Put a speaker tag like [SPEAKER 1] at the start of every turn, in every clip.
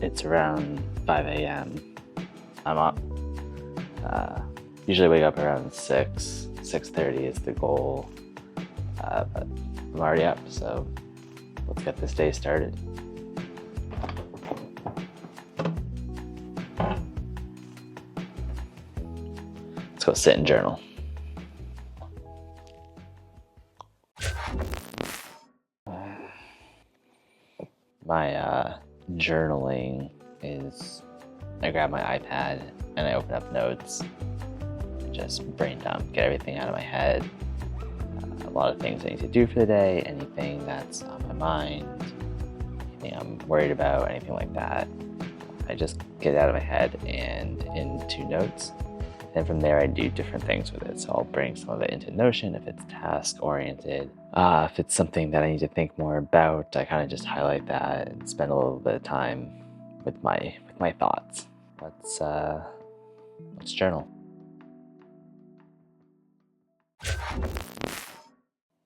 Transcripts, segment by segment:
[SPEAKER 1] It's around 5 a.m. I'm up. Usually wake up around 6:30 is the goal. But I'm already up, so let's get this day started. Let's go sit and journal. My journaling is I grab my iPad and I open up notes, just brain dump, get everything out of my head. A lot of things I need to do for the day, anything that's on my mind, anything I'm worried about, anything like that. I just get it out of my head and into notes. And from there I do different things with it. So I'll bring some of it into Notion if it's task oriented. If it's something that I need to think more about, I kind of just highlight that and spend a little bit of time with my thoughts. Let's journal.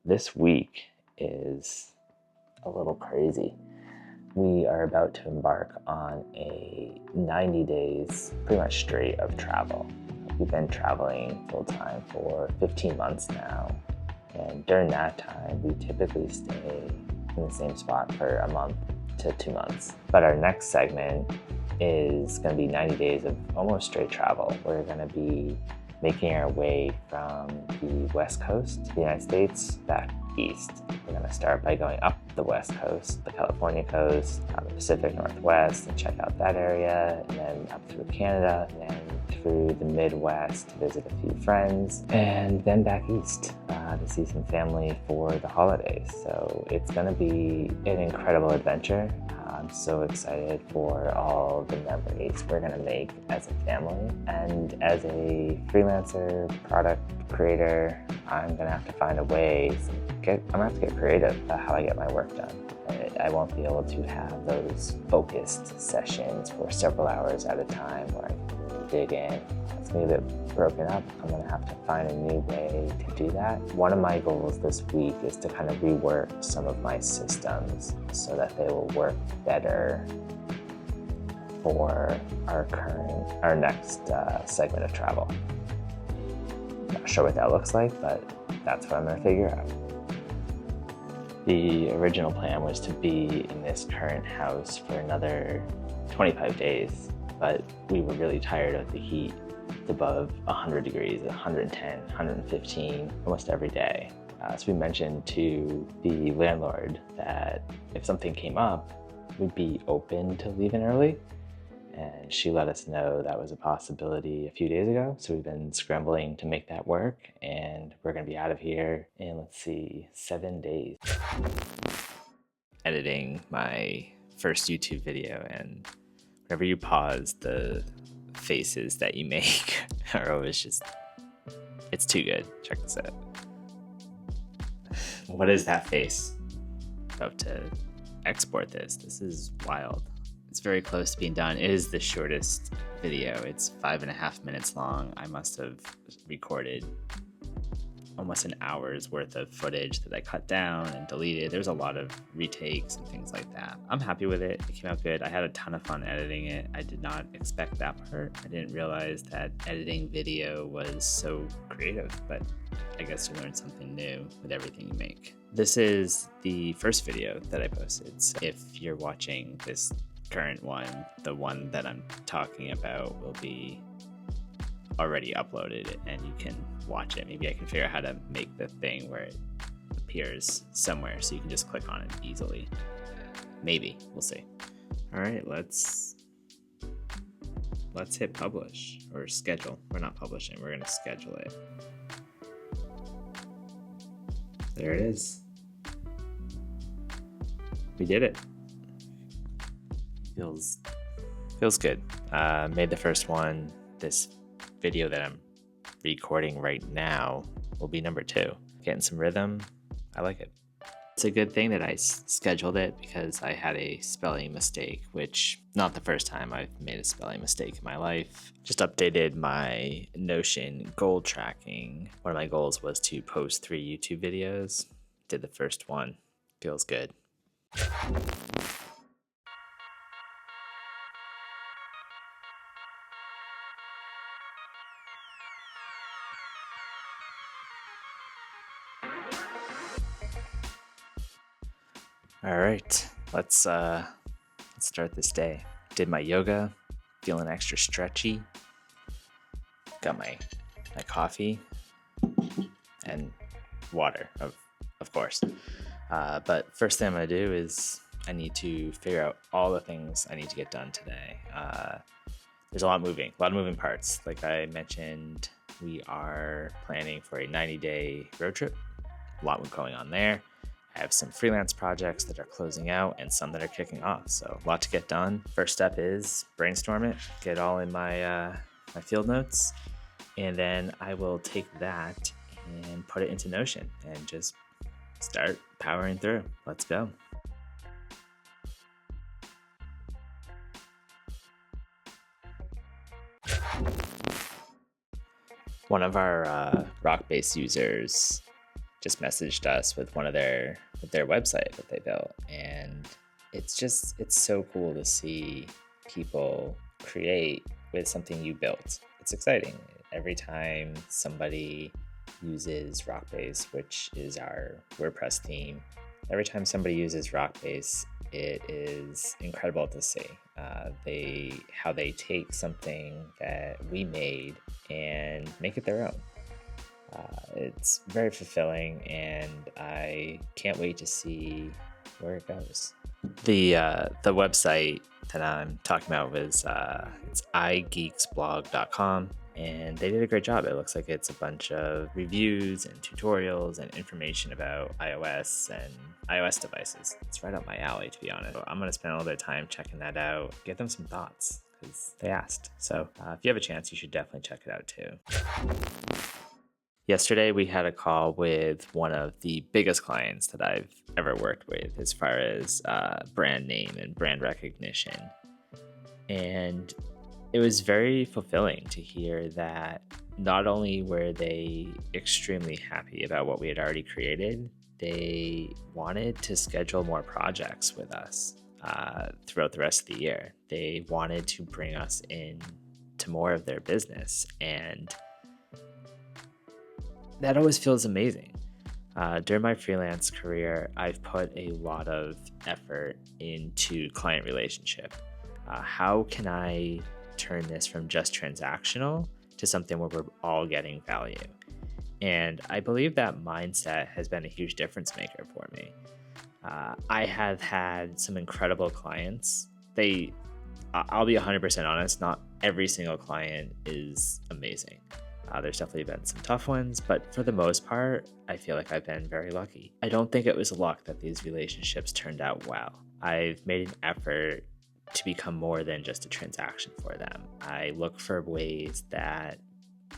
[SPEAKER 1] This week is a little crazy. We are about to embark on a 90 days, pretty much straight of travel. We've been traveling full time for 15 months now. And during that time, we typically stay in the same spot for a month to 2 months. But our next segment is going to be 90 days of almost straight travel. We're going to be making our way from the West Coast of the United States back east. We're going to start by going up the West Coast, the California coast, the Pacific Northwest, and check out that area, and then up through Canada, and then through the Midwest to visit a few friends, and then back east to see some family for the holidays. So it's going to be an incredible adventure. I'm so excited for all the memories we're going to make as a family. And as a freelancer, product creator, I'm going to have to find a way I'm going to have to get creative about how I get my work done. I won't be able to have those focused sessions for several hours at a time where I can really dig in. It's going to be a bit broken up. I'm going to have to find a new way to do that. One of my goals this week is to kind of rework some of my systems so that they will work better for our next segment of travel. Not sure what that looks like, but that's what I'm going to figure out. The original plan was to be in this current house for another 25 days, but we were really tired of the heat. It's above 100 degrees, 110, 115, almost every day. So we mentioned to the landlord that if something came up, we'd be open to leaving early. And she let us know that was a possibility a few days ago. So we've been scrambling to make that work, and we're gonna be out of here in, let's see, 7 days. Editing my first YouTube video, and whenever you pause, the faces that you make are always just, it's too good. Check this out. What is that face? About to export this. This is wild. It's very close to being done. It is the shortest video. It's 5.5 minutes long. I must have recorded almost an hour's worth of footage that I cut down and deleted. There's a lot of retakes and things like that. I'm happy with it. It came out good. I had a ton of fun editing it. I did not expect that part. I didn't realize that editing video was so creative, but I guess you learn something new with everything you make. This is the first video that I posted. So if you're watching this current one, the one that I'm talking about will be already uploaded and you can watch it. Maybe I can figure out how to make the thing where it appears somewhere so you can just click on it easily. Maybe, we'll see. All right, let's hit publish or schedule. We're not publishing, we're gonna schedule it. There it is. We did it. Feels good. Made the first one. This video that I'm recording right now will be number 2. Getting some rhythm. I like it. It's a good thing that I scheduled it because I had a spelling mistake, which not the first time I've made a spelling mistake in my life. Just updated my Notion goal tracking. One of my goals was to post 3 YouTube videos. Did the first 1. Feels good. All right, let's start this day. Did my yoga, feeling extra stretchy. Got my coffee and water, of course. But first thing I'm gonna do is I need to figure out all the things I need to get done today. There's a lot of moving parts. Like I mentioned, we are planning for a 90-day road trip. A lot going on there. I have some freelance projects that are closing out and some that are kicking off. So a lot to get done. First step is brainstorm it, get it all in my my field notes, and then I will take that and put it into Notion and just start powering through. Let's go. One of our rock-based users just messaged us with their website that they built, and it's so cool to see people create with something you built. It's exciting every time somebody uses Rockbase, which is our WordPress theme. Every time somebody uses Rockbase, it is incredible to see how they take something that we made and make it their own. It's very fulfilling, and I can't wait to see where it goes. The website that I'm talking about was it's igeeksblog.com, and they did a great job. It looks like it's a bunch of reviews and tutorials and information about iOS and iOS devices. It's right up my alley, to be honest. I'm gonna spend a little bit of time checking that out, get them some thoughts, because they asked. So if you have a chance, you should definitely check it out too. Yesterday, we had a call with one of the biggest clients that I've ever worked with as far as brand name and brand recognition. And it was very fulfilling to hear that not only were they extremely happy about what we had already created, they wanted to schedule more projects with us throughout the rest of the year. They wanted to bring us in to more of their business, and that always feels amazing. During my freelance career, I've put a lot of effort into client relationship. How can I turn this from just transactional to something where we're all getting value? And I believe that mindset has been a huge difference maker for me. I have had some incredible clients. I'll be 100% honest, not every single client is amazing. There's definitely been some tough ones, but for the most part, I feel like I've been very lucky. I don't think it was luck that these relationships turned out well. I've made an effort to become more than just a transaction for them. I look for ways that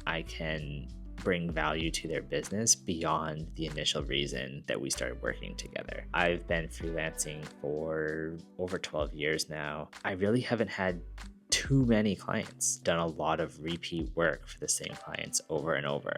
[SPEAKER 1] I can bring value to their business beyond the initial reason that we started working together. I've been freelancing for over 12 years now. I really haven't had too many clients, done a lot of repeat work for the same clients over and over.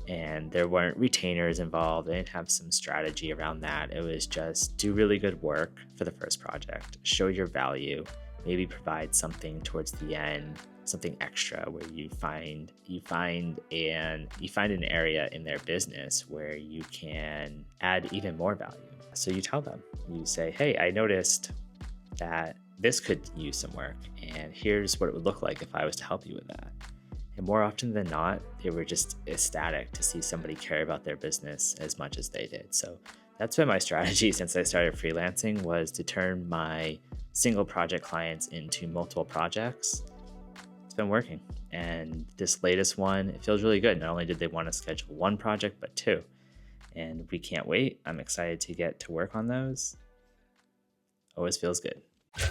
[SPEAKER 1] And there weren't retainers involved. I didn't have some strategy around that. It was just do really good work for the first project, show your value, maybe provide something towards the end, something extra where you find an area in their business where you can add even more value. So you tell them, you say, hey, I noticed that this could use some work, and here's what it would look like if I was to help you with that. And more often than not, they were just ecstatic to see somebody care about their business as much as they did. So that's been my strategy since I started freelancing, was to turn my single project clients into multiple projects. It's been working. And this latest one, it feels really good. Not only did they want to schedule one project, but two. And we can't wait. I'm excited to get to work on those. Always feels good.
[SPEAKER 2] I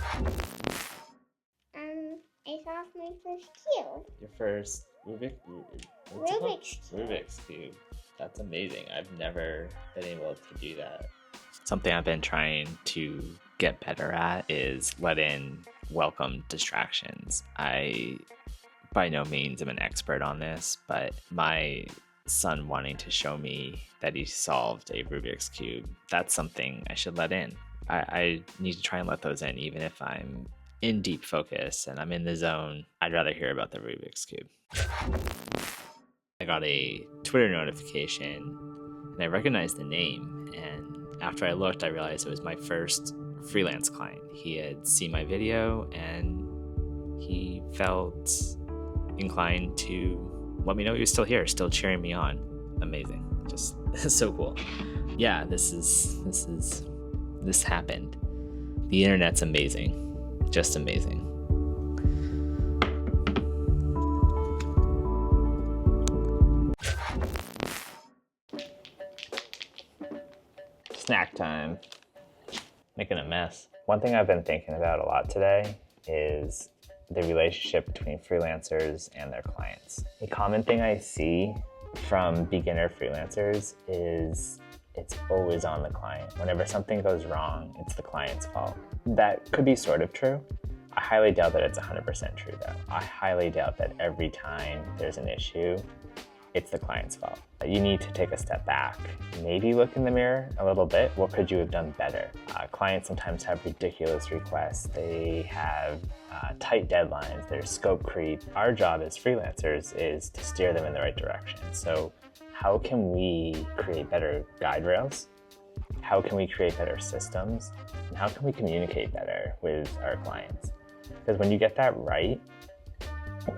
[SPEAKER 2] solved my first cube.
[SPEAKER 1] Your first Rubik's Cube. That's amazing. I've never been able to do that. Something I've been trying to get better at is let in welcome distractions. I by no means am an expert on this, but my son wanting to show me that he solved a Rubik's Cube, that's something I should let in. I need to try and let those in, even if I'm in deep focus and I'm in the zone. I'd rather hear about the Rubik's Cube. I got a Twitter notification and I recognized the name, and after I looked, I realized it was my first freelance client. He had seen my video and he felt inclined to let me know he was still here, still cheering me on. Amazing. Just so cool. Yeah, this happened. The internet's amazing. Just amazing. Snack time. Making a mess. One thing I've been thinking about a lot today is the relationship between freelancers and their clients. A common thing I see from beginner freelancers is it's always on the client. Whenever something goes wrong, it's the client's fault. That could be sort of true. I highly doubt that it's 100% true though. I highly doubt that every time there's an issue, it's the client's fault. You need to take a step back, maybe look in the mirror a little bit. What could you have done better? Clients sometimes have ridiculous requests. They have tight deadlines, there's scope creep. Our job as freelancers is to steer them in the right direction. So how can we create better guide rails? How can we create better systems? And how can we communicate better with our clients? Because when you get that right,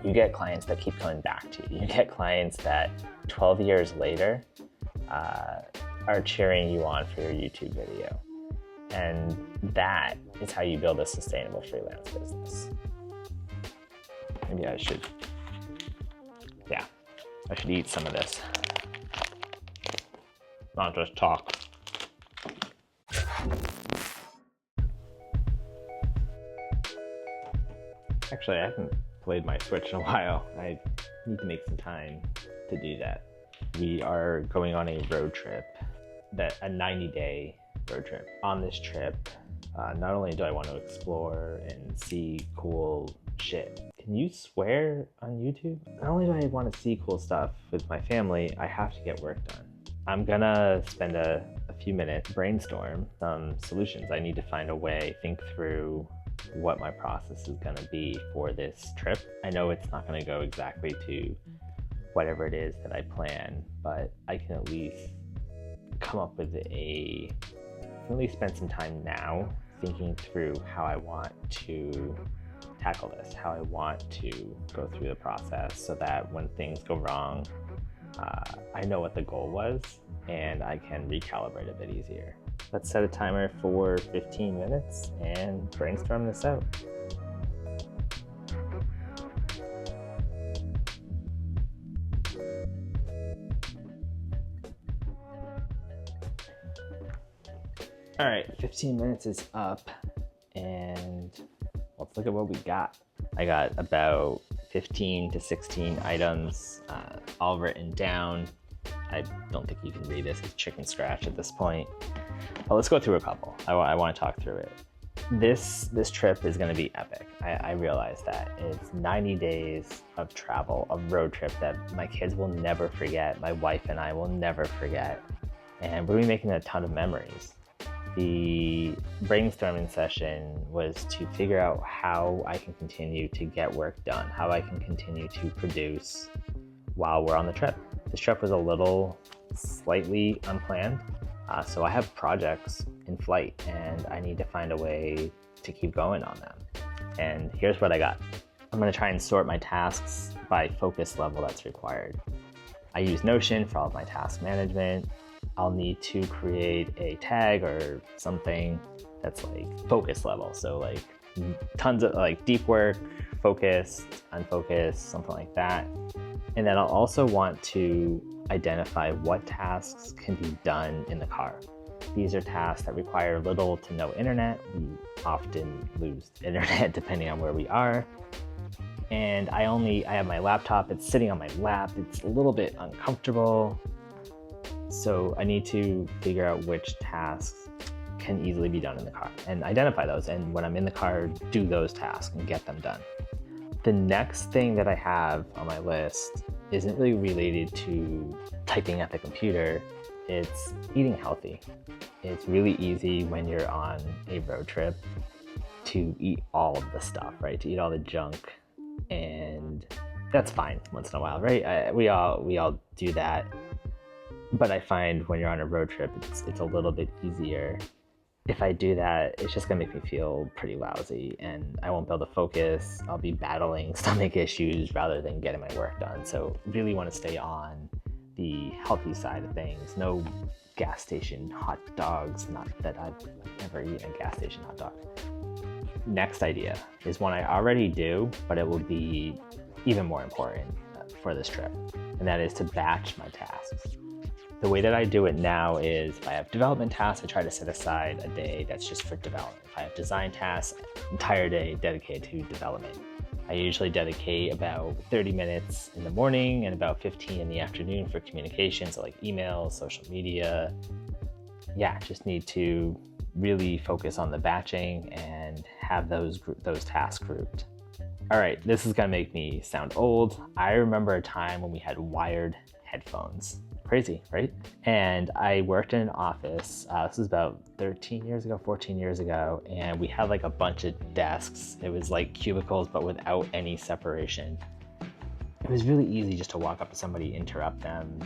[SPEAKER 1] you get clients that keep coming back to you. You get clients that 12 years later are cheering you on for your YouTube video. And that is how you build a sustainable freelance business. Maybe I should eat some of this. Not just talk. Actually, I haven't played my Switch in a while. I need to make some time to do that. We are going on a road trip, a 90-day road trip. On this trip, not only do I want to explore and see cool shit. Can you swear on YouTube? Not only do I want to see cool stuff with my family, I have to get work done. I'm gonna spend a few minutes, brainstorm some solutions. I need to find a way, think through what my process is gonna be for this trip. I know it's not gonna go exactly to whatever it is that I plan, but I can at least come up with spend some time now thinking through how I want to tackle this, how I want to go through the process so that when things go wrong, I know what the goal was and I can recalibrate a bit easier. Let's set a timer for 15 minutes and brainstorm this out. All right, 15 minutes is up and let's look at what we got. I got about 15 to 16 items all written down. I don't think you can read this, it's chicken scratch at this point. But let's go through a couple. I want to talk through it. This trip is going to be epic. I realize that. It's 90 days of travel, a road trip that my kids will never forget, my wife and I will never forget. And we're going to be making a ton of memories. The brainstorming session was to figure out how I can continue to get work done, how I can continue to produce while we're on the trip. This trip was slightly unplanned, so I have projects in flight and I need to find a way to keep going on them. And here's what I got. I'm going to try and sort my tasks by focus level that's required. I use Notion for all of my task management. I'll need to create a tag or something that's like focus level. So like tons of like deep work, focused, unfocused, something like that. And then I'll also want to identify what tasks can be done in the car. These are tasks that require little to no internet. We often lose internet depending on where we are. And I have my laptop, it's sitting on my lap. It's a little bit uncomfortable. So I need to figure out which tasks can easily be done in the car and identify those. And when I'm in the car, do those tasks and get them done. The next thing that I have on my list isn't really related to typing at the computer. It's eating healthy. It's really easy when you're on a road trip to eat all of the stuff, right? To eat all the junk, and that's fine once in a while, right? We all do that. But I find when you're on a road trip, it's a little bit easier. If I do that, it's just gonna make me feel pretty lousy and I won't be able to focus. I'll be battling stomach issues rather than getting my work done. So really want to stay on the healthy side of things. No gas station hot dogs, not that I've ever eaten a gas station hot dog. Next idea is one I already do, but it will be even more important for this trip, and that is to batch my tasks. The way that I do it now is if I have development tasks, I try to set aside a day that's just for development. If I have design tasks, entire day dedicated to development. I usually dedicate about 30 minutes in the morning and about 15 in the afternoon for communication, so like emails, social media. Yeah, just need to really focus on the batching and have those tasks grouped. All right, this is gonna make me sound old. I remember a time when we had wired headphones. Crazy, right? And I worked in an office, this was about 13 years ago, 14 years ago, and we had like a bunch of desks. It was like cubicles, but without any separation. It was really easy just to walk up to somebody, interrupt them.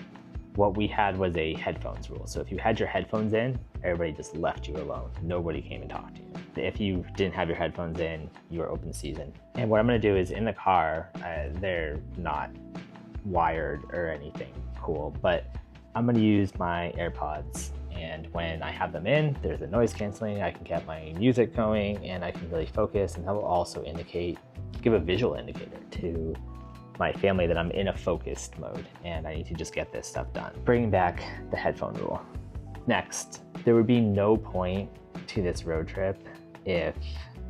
[SPEAKER 1] What we had was a headphones rule. So if you had your headphones in, everybody just left you alone. Nobody came and talked to you. If you didn't have your headphones in, you were open season. And what I'm gonna do is in the car, they're not wired or anything cool, but I'm gonna use my AirPods, and when I have them in, there's a noise canceling, I can get my music going and I can really focus, and that will also give a visual indicator to my family that I'm in a focused mode and I need to just get this stuff done. Bringing back the headphone rule. Next, there would be no point to this road trip if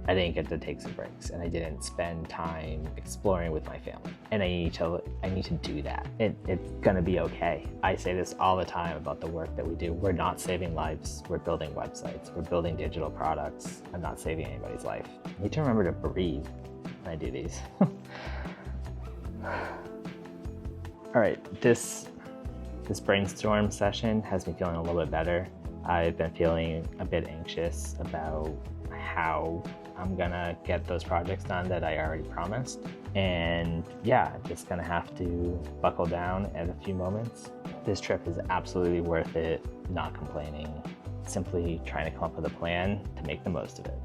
[SPEAKER 1] I didn't get to take some breaks and I didn't spend time exploring with my family. And I need to do that. It's gonna be okay. I say this all the time about the work that we do. We're not saving lives, we're building websites, we're building digital products. I'm not saving anybody's life. I need to remember to breathe when I do these. All right, this brainstorm session has me feeling a little bit better. I've been feeling a bit anxious about how I'm gonna get those projects done that I already promised. And yeah, just gonna have to buckle down at a few moments. This trip is absolutely worth it, not complaining, simply trying to come up with a plan to make the most of it.